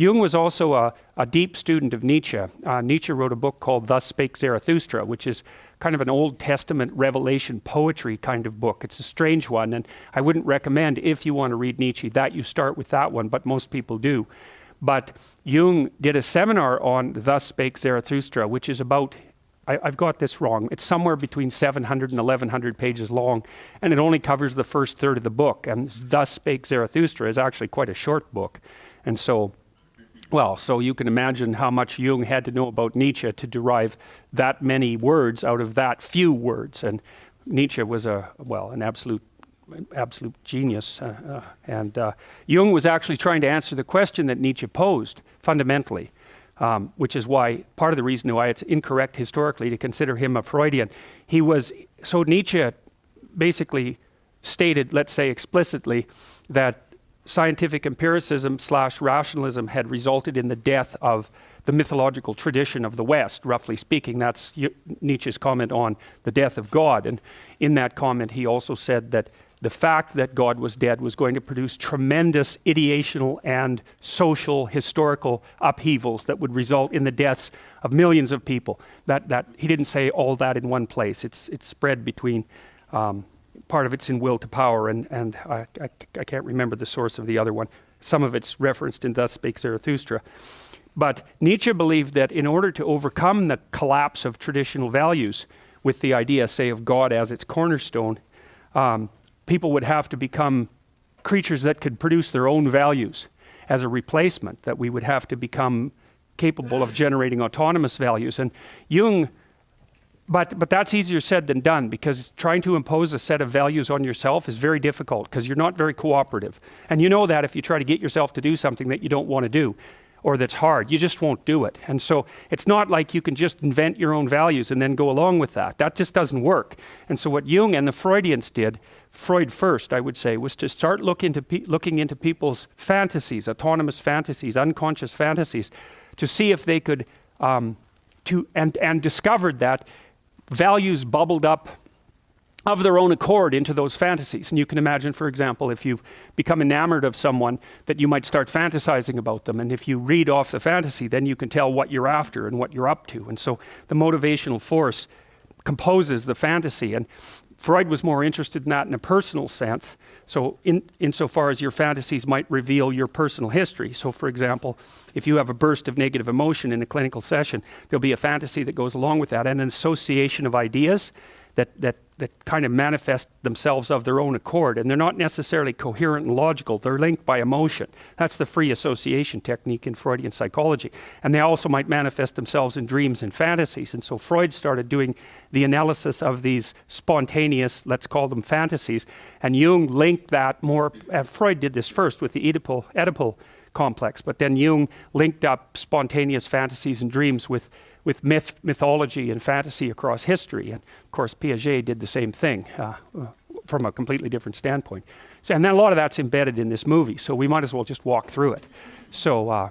Jung was also a deep student of Nietzsche. Nietzsche wrote a book called Thus Spake Zarathustra, which is kind of an Old Testament revelation poetry kind of book. It's a strange one, and I wouldn't recommend, if you want to read Nietzsche, that you start with that one, but most people do. But Jung did a seminar on Thus Spake Zarathustra, which is about, I've got this wrong, it's somewhere between 700 and 1100 pages long, and it only covers the first third of the book. And Thus Spake Zarathustra is actually quite a short book. And so, well, so you can imagine how much Jung had to know about Nietzsche to derive that many words out of that few words. And Nietzsche was an absolute genius. And Jung was actually trying to answer the question that Nietzsche posed fundamentally, which is why, part of the reason why it's incorrect historically to consider him a Freudian. So Nietzsche basically stated, let's say explicitly, that scientific empiricism / rationalism had resulted in the death of the mythological tradition of the West, roughly speaking. That's Nietzsche's comment on the death of God. And in that comment, he also said that the fact that God was dead was going to produce tremendous ideational and social, historical upheavals that would result in the deaths of millions of people. That he didn't say all that in one place. It's spread between, part of it's in Will to Power, and I can't remember the source of the other one. Some of it's referenced in Thus Spake Zarathustra. But Nietzsche believed that in order to overcome the collapse of traditional values with the idea, say, of God as its cornerstone, people would have to become creatures that could produce their own values as a replacement, that we would have to become capable of generating autonomous values. And Jung, but that's easier said than done, because trying to impose a set of values on yourself is very difficult, because you're not very cooperative. And you know that if you try to get yourself to do something that you don't want to do, or that's hard, you just won't do it. And so it's not like you can just invent your own values and then go along with that. That just doesn't work. And so what Jung and the Freudians did, Freud first, I would say, was to start looking into people's fantasies, autonomous fantasies, unconscious fantasies, to see if they could, and discovered that values bubbled up of their own accord into those fantasies. And you can imagine, for example, if you've become enamored of someone, that you might start fantasizing about them. And if you read off the fantasy, then you can tell what you're after and what you're up to. And so the motivational force composes the fantasy. And Freud was more interested in that in a personal sense. So insofar as your fantasies might reveal your personal history. So for example, if you have a burst of negative emotion in a clinical session, there'll be a fantasy that goes along with that, and an association of ideas that kind of manifest themselves of their own accord. And they're not necessarily coherent and logical. They're linked by emotion. That's the free association technique in Freudian psychology. And they also might manifest themselves in dreams and fantasies. And so Freud started doing the analysis of these spontaneous, let's call them fantasies. And Jung linked that more, Freud did this first with the Oedipal complex, but then Jung linked up spontaneous fantasies and dreams with mythology and fantasy across history. And of course, Piaget did the same thing from a completely different standpoint. So, and then a lot of that's embedded in this movie, so we might as well just walk through it. So